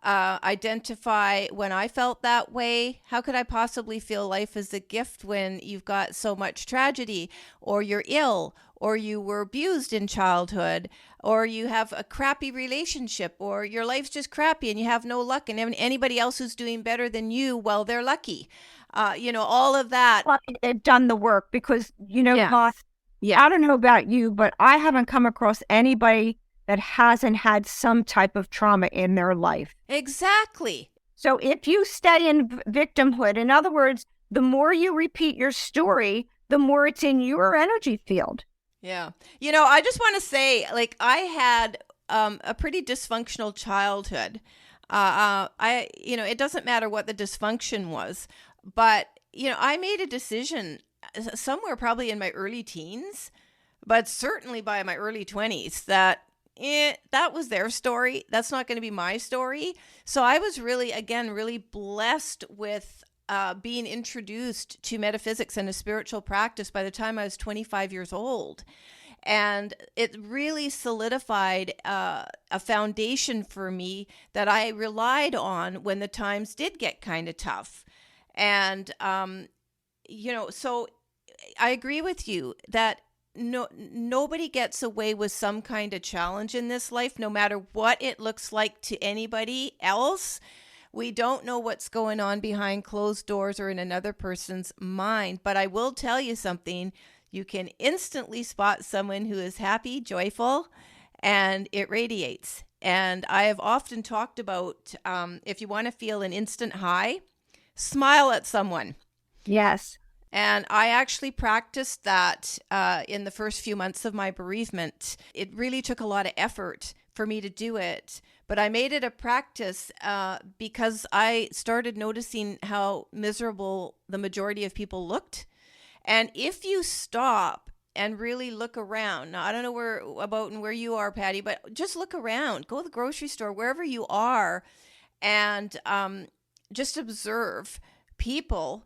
identify when I felt that way. How could I possibly feel life is a gift when you've got so much tragedy, or you're ill, or you were abused in childhood, or you have a crappy relationship, or your life's just crappy and you have no luck, and anybody else who's doing better than you, well, they're lucky. All of that. Well, they've done the work because, Yes. Yeah, I don't know about you, but I haven't come across anybody that hasn't had some type of trauma in their life. Exactly. So if you stay in victimhood, in other words, the more you repeat your story, the more it's in your energy field. Yeah. I just want to say, like, I had a pretty dysfunctional childhood. It doesn't matter what the dysfunction was, but, I made a decision somewhere probably in my early teens, but certainly by my early 20s that that was their story. That's not going to be my story. So I was really blessed with being introduced to metaphysics and a spiritual practice by the time I was 25 years old. And it really solidified a foundation for me that I relied on when the times did get kind of tough. And, so I agree with you that nobody gets away with some kind of challenge in this life, no matter what it looks like to anybody else. We don't know what's going on behind closed doors or in another person's mind. But I will tell you something. You can instantly spot someone who is happy, joyful, and it radiates. And I have often talked about if you want to feel an instant high, smile at someone. Yes. And I actually practiced that in the first few months of my bereavement. It really took a lot of effort for me to do it, but I made it a practice because I started noticing how miserable the majority of people looked. And if you stop and really look around, now I don't know where you are, Patti, but just look around, go to the grocery store, wherever you are, and just observe people.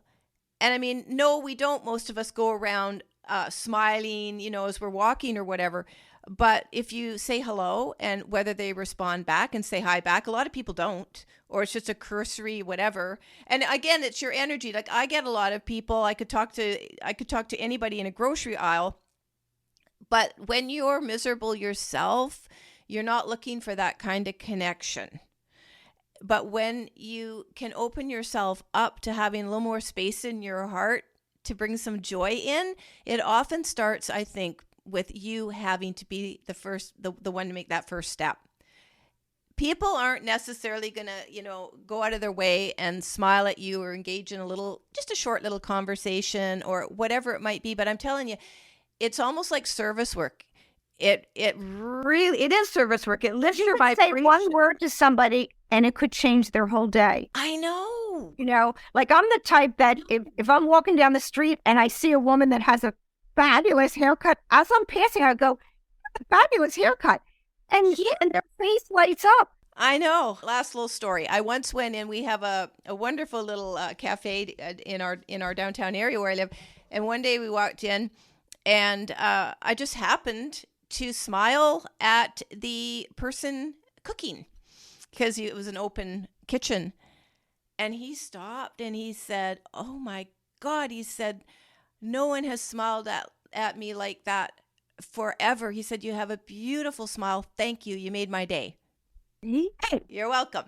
And I mean, no, we don't. Most of us go around smiling, as we're walking or whatever. But if you say hello, and whether they respond back and say hi back, a lot of people don't, or it's just a cursory whatever. And again, it's your energy. Like, I get a lot of people. I could talk to anybody in a grocery aisle. But when you're miserable yourself, you're not looking for that kind of connection. But when you can open yourself up to having a little more space in your heart to bring some joy in, it often starts, I think, with you having to be the one to make that first step. People aren't necessarily going to, go out of their way and smile at you or engage in just a short little conversation or whatever it might be. But I'm telling you, it's almost like service work. It is service work. It lifts your vibration. Say one word to somebody and it could change their whole day. I know. Like I'm the type that if I'm walking down the street and I see a woman that has a fabulous haircut, as I'm passing, I go, fabulous haircut. And their face lights up. I know. Last little story. I once went in. We have a wonderful little cafe in our downtown area where I live. And one day we walked in, and I just happened to smile at the person cooking. because it was an open kitchen. And he stopped and he said, "Oh my God," he said, "no one has smiled at me like that forever." He said, "You have a beautiful smile. Thank you. You made my day." You're welcome.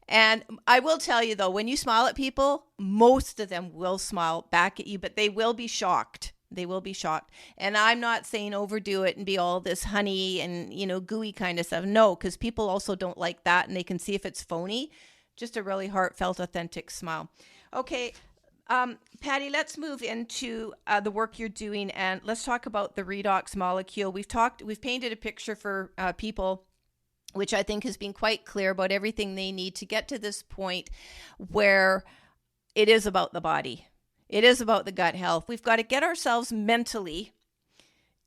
And I will tell you, though, when you smile at people, most of them will smile back at you, but they will be shocked. They will be shocked. And I'm not saying overdo it and be all this honey and, gooey kind of stuff. No, because people also don't like that, and they can see if it's phony. Just a really heartfelt, authentic smile. Okay, Patti, let's move into the work you're doing, and let's talk about the Redox molecule. We've painted a picture for people, which I think has been quite clear about everything they need to get to this point where it is about the body. It is about the gut health. We've got to get ourselves mentally,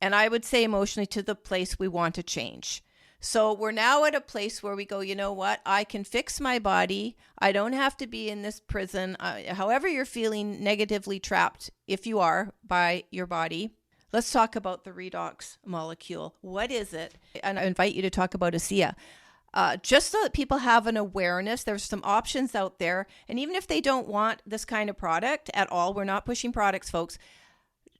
and I would say emotionally, to the place we want to change. So we're now at a place where we go, you know what? I can fix my body. I don't have to be in this prison. However you're feeling negatively trapped, if you are, by your body. Let's talk about the Redox molecule. What is it? And I invite you to talk about ASEA. Just so that people have an awareness, there's some options out there. And even if they don't want this kind of product at all, we're not pushing products, folks,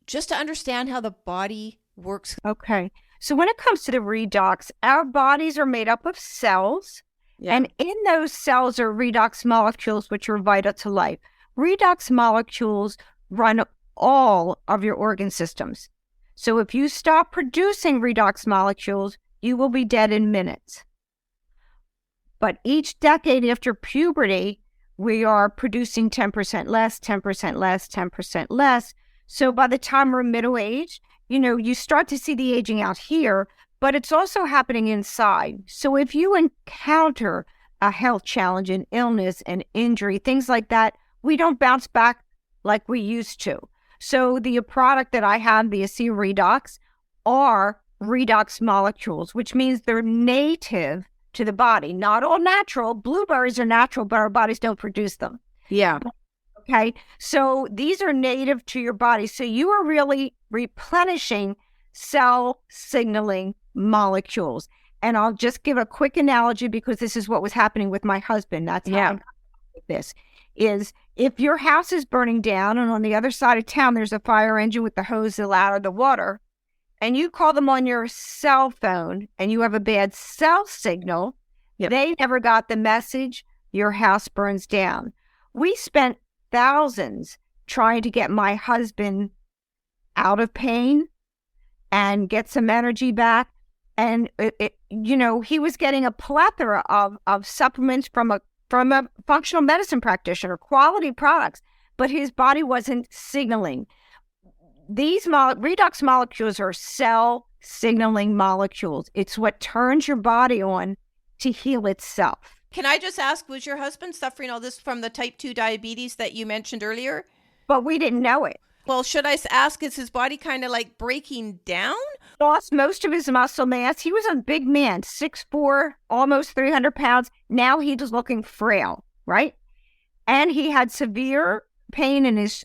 just to understand how the body works. Okay. So when it comes to the Redox, our bodies are made up of cells. Yeah. And in those cells are Redox molecules, which are vital to life. Redox molecules run all of your organ systems. So if you stop producing Redox molecules, you will be dead in minutes. But each decade after puberty, we are producing 10% less, 10% less, 10% less. So by the time we're middle age, you start to see the aging out here, but it's also happening inside. So if you encounter a health challenge, an illness, an injury, things like that, we don't bounce back like we used to. So the product that I have, the ASEA Redox, are Redox molecules, which means they're native to the body. Not all natural. Blueberries are natural, but our bodies don't produce them. Yeah. Okay. So these are native to your body. So you are really replenishing cell signaling molecules. And I'll just give a quick analogy because this is what was happening with my husband. That's how I got with this. Is if your house is burning down and on the other side of town there's a fire engine with the hose out of the water, and you call them on your cell phone and you have a bad cell signal, they never got the message, your house burns down. We spent thousands trying to get my husband out of pain and get some energy back. And, he was getting a plethora of supplements from a functional medicine practitioner, quality products, but his body wasn't signaling. These Redox molecules are cell signaling molecules. It's what turns your body on to heal itself. Can I just ask, was your husband suffering all this from the type 2 diabetes that you mentioned earlier? But we didn't know it. Well, should I ask, is his body kind of like breaking down? Lost most of his muscle mass. He was a big man, 6'4", almost 300 pounds. Now he's looking frail, right? And he had severe pain in his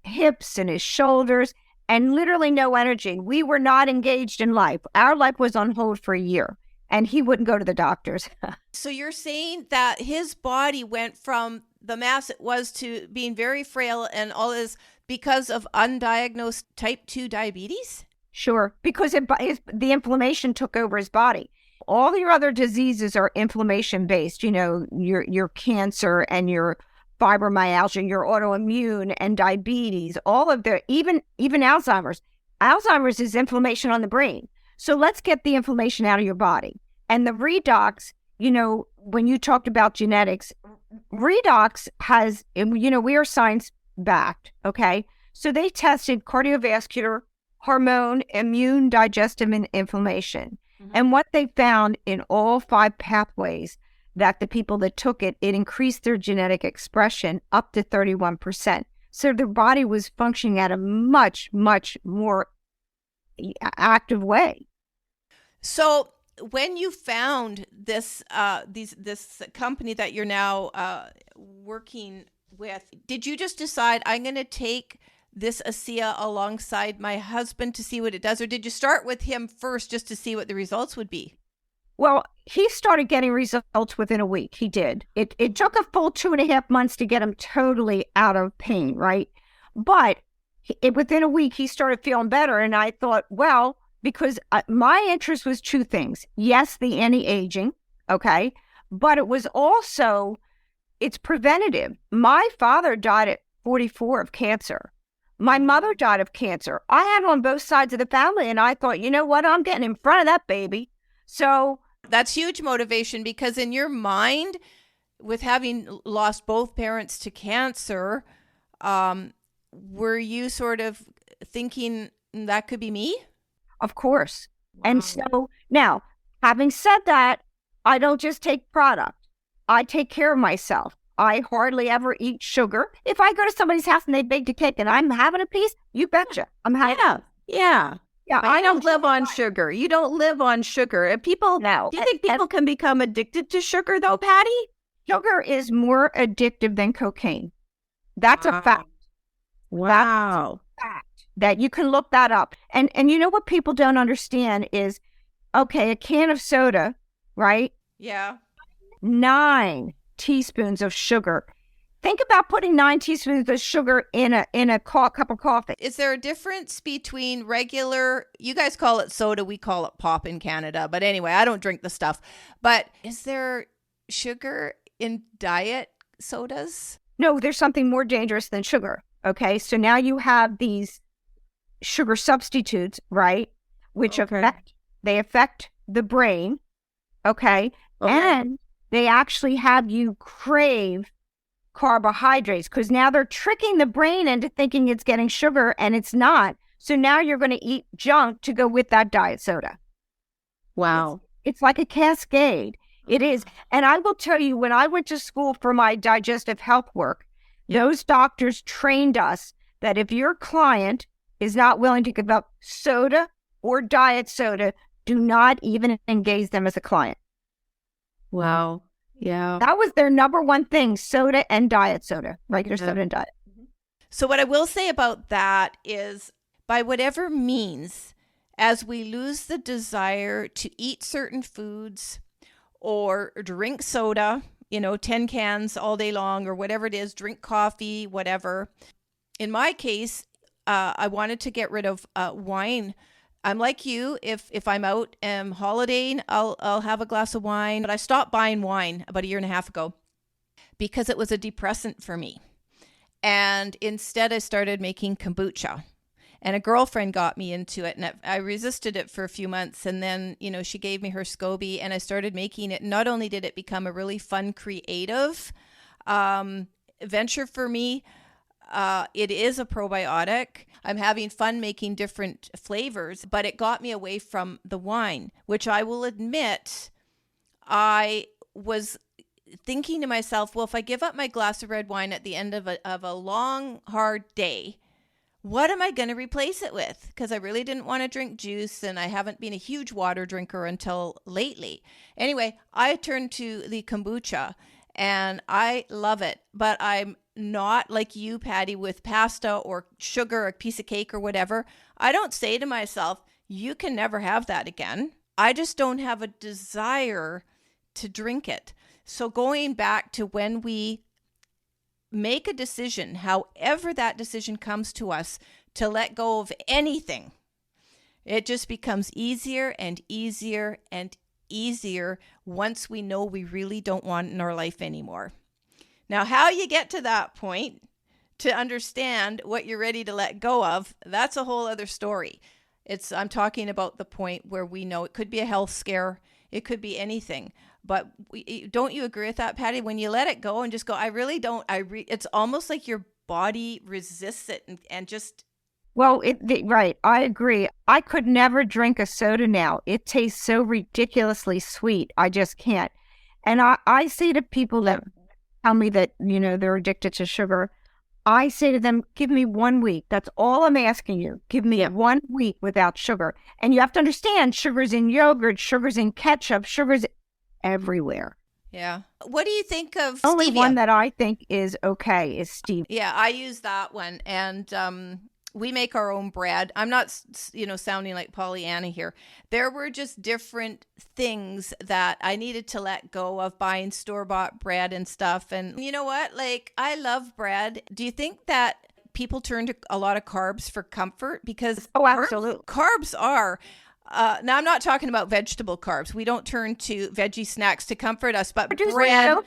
hips and his shoulders and literally no energy. We were not engaged in life. Our life was on hold for a year and he wouldn't go to the doctors. So you're saying that his body went from the mass it was to being very frail and all this because of undiagnosed type 2 diabetes? Sure, because the inflammation took over his body. All your other diseases are inflammation-based, your cancer and your fibromyalgia, your autoimmune and diabetes, all of even Alzheimer's. Alzheimer's is inflammation on the brain. So let's get the inflammation out of your body. And the Redox, when you talked about genetics, Redox has, we are science-backed, okay? So they tested cardiovascular, hormone, immune, digestive, and inflammation. Mm-hmm. And what they found in all 5 pathways, that the people that took it increased their genetic expression up to 31%. So their body was functioning at a much, much more active way. So when you found this this company that you're now working with, did you just decide, I'm going to take this ASEA alongside my husband to see what it does? Or did you start with him first just to see what the results would be? Well, he started getting results within a week. He did. It took a full 2.5 months to get him totally out of pain, right? But within a week, he started feeling better. And I thought, well, because my interest was two things. Yes, the anti-aging, okay? But it was also, it's preventative. My father died at 44 of cancer. My mother died of cancer. I had on both sides of the family, and I thought, you know what? I'm getting in front of that baby. So that's huge motivation, because in your mind, with having lost both parents to cancer, were you sort of thinking that could be me? of course. Wow. And so now, having said that, I don't just take product. I take care of myself. I hardly ever eat sugar. If I go to somebody's house and they baked a cake and I'm having a piece, you betcha. I'm having Yeah. I don't live on sugar. You don't live on sugar. People, no. Do you think people can become addicted to sugar though, Patti? Sugar is more addictive than cocaine. That's a fact. Wow. That's a fact. That you can look that up. And you know what people don't understand is, okay, a can of soda, right? Yeah. 9 teaspoons of sugar. Think about putting 9 teaspoons of sugar in a cup of coffee. Is there a difference between regular, you guys call it soda, we call it pop in Canada, but anyway, I don't drink the stuff. But is there sugar in diet sodas? No, there's something more dangerous than sugar. Okay, so now you have these sugar substitutes, right? Which affect the brain. Okay. And they actually have you crave carbohydrates, because now they're tricking the brain into thinking it's getting sugar and it's not. So now you're going to eat junk to go with that diet soda. Wow. It's like a cascade. It is. And I will tell you, when I went to school for my digestive health work, those doctors trained us that if your client is not willing to give up soda or diet soda, do not even engage them as a client. Wow. Yeah. That was their number one thing, soda and diet soda, regular soda and diet. So what I will say about that is, by whatever means, as we lose the desire to eat certain foods or drink soda, 10 cans all day long or whatever it is, drink coffee, whatever. In my case, I wanted to get rid of wine. I'm like you. If I'm out holidaying, I'll have a glass of wine. But I stopped buying wine about 1.5 years ago because it was a depressant for me. And instead, I started making kombucha. And a girlfriend got me into it, and I resisted it for a few months. And then, she gave me her SCOBY, and I started making it. Not only did it become a really fun, creative venture for me, it is a probiotic. I'm having fun making different flavors, but it got me away from the wine, which I will admit, I was thinking to myself, well, if I give up my glass of red wine at the end of a long, hard day, what am I going to replace it with? Because I really didn't want to drink juice, and I haven't been a huge water drinker until lately. Anyway, I turned to the kombucha, and I love it, but I'm not like you, Patti, with pasta or sugar or a piece of cake or whatever. I don't say to myself, you can never have that again. I just don't have a desire to drink it. So going back to when we make a decision, however that decision comes to us, to let go of anything, it just becomes easier and easier and easier once we know we really don't want it in our life anymore. Now, how you get to that point to understand what you're ready to let go of, that's a whole other story. I'm talking about the point where we know it could be a health scare. It could be anything. But don't you agree with that, Patti? When you let it go and just go, I really don't, it's almost like your body resists it and just... Well, right. I agree. I could never drink a soda now. It tastes so ridiculously sweet. I just can't. And I say to people that tell me that, they're addicted to sugar, I say to them, give me 1 week. That's all I'm asking you. Give me 1 week without sugar. And you have to understand, sugar's in yogurt, sugar's in ketchup, sugar's everywhere. Yeah. What do you think of Only stevia? One that I think is okay is stevia. Yeah, I use that one. And we make our own bread. I'm not, sounding like Pollyanna here. There were just different things that I needed to let go of, buying store-bought bread and stuff. And you know what? Like, I love bread. Do you think that people turn to a lot of carbs for comfort? Because absolutely. Carbs are... now, I'm not talking about vegetable carbs. We don't turn to veggie snacks to comfort us, but bread.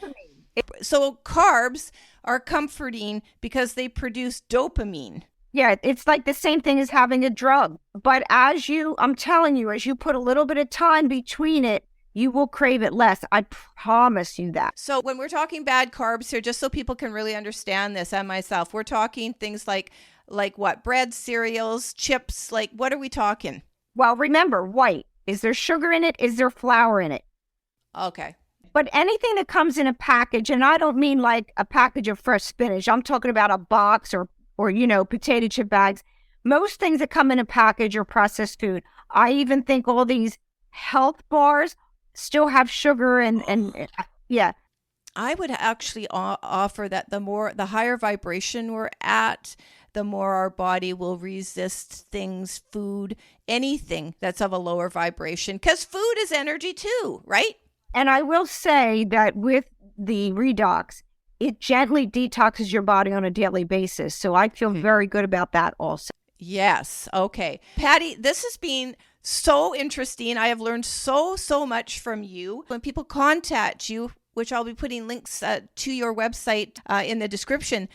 So carbs are comforting because they produce dopamine. Yeah, it's like the same thing as having a drug. But I'm telling you, as you put a little bit of time between it, you will crave it less. I promise you that. So when we're talking bad carbs here, just so people can really understand this and myself, we're talking things like what? Bread, cereals, chips, like what are we talking? Well, remember, white. Is there sugar in it? Is there flour in it? Okay. But anything that comes in a package, and I don't mean like a package of fresh spinach. I'm talking about a box or potato chip bags. Most things that come in a package are processed food. I even think all these health bars still have sugar and yeah. I would actually offer that the higher vibration we're at, the more our body will resist things, food, anything that's of a lower vibration, because food is energy too, right? And I will say that with the Redox, it gently detoxes your body on a daily basis. So I feel very good about that also. Yes. Okay. Patti, this has been so interesting. I have learned so much from you. When people contact you, which I'll be putting links to your website in the description,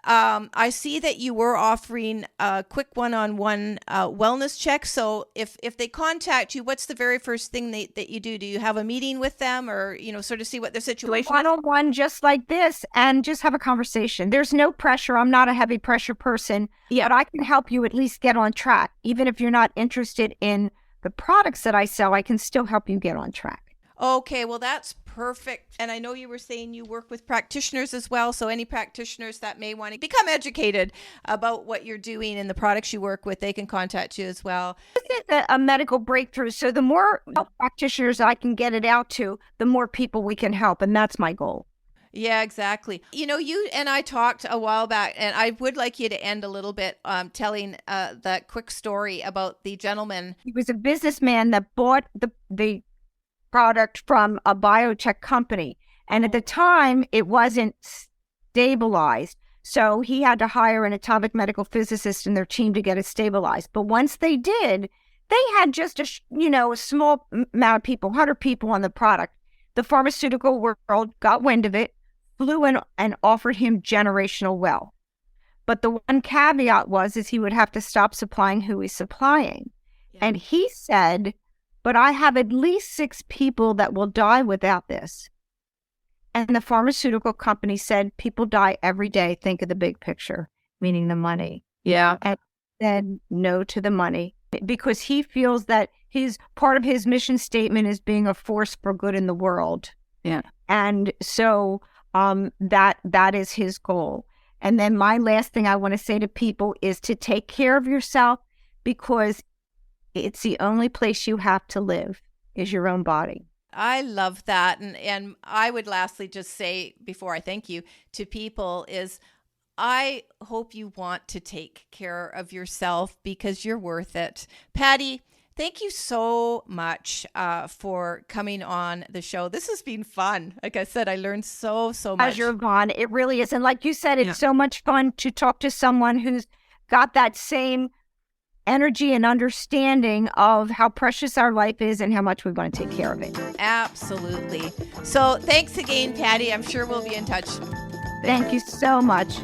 I see that you were offering a quick one-on-one wellness check. So if they contact you, what's the very first thing that you do? Do you have a meeting with them, or, sort of see what their situation is? One-on-one, just like this, and just have a conversation. There's no pressure. I'm not a heavy pressure person, but I can help you at least get on track. Even if you're not interested in the products that I sell, I can still help you get on track. Okay, well, that's perfect. And I know you were saying you work with practitioners as well. So any practitioners that may want to become educated about what you're doing and the products you work with, they can contact you as well. This is a medical breakthrough. So the more practitioners I can get it out to, the more people we can help. And that's my goal. Yeah, exactly. You and I talked a while back, and I would like you to end a little bit telling that quick story about the gentleman. He was a businessman that bought the product from a biotech company. And at the time, it wasn't stabilized. So he had to hire an atomic medical physicist and their team to get it stabilized. But once they did, they had just a small amount of people, 100 people on the product. The pharmaceutical world got wind of it, flew in and offered him generational wealth. But the one caveat is he would have to stop supplying who he's supplying. Yeah. And he said, but I have at least 6 people that will die without this. And the pharmaceutical company said, people die every day. Think of the big picture, meaning the money. Yeah. And said no to the money because he feels that part of his mission statement is being a force for good in the world. Yeah. And so that is his goal. And then my last thing I want to say to people is to take care of yourself, because it's the only place you have to live is your own body. I love that. And I would lastly just say, before I thank you, to people is I hope you want to take care of yourself because you're worth it. Patti, thank you so much for coming on the show. This has been fun. Like I said, I learned so much. Pleasure, Vaughn. It really is. And like you said, it's so much fun to talk to someone who's got that same energy and understanding of how precious our life is and how much we want to take care of it. Absolutely. So thanks again, Patti. I'm sure we'll be in touch. Thank you so much.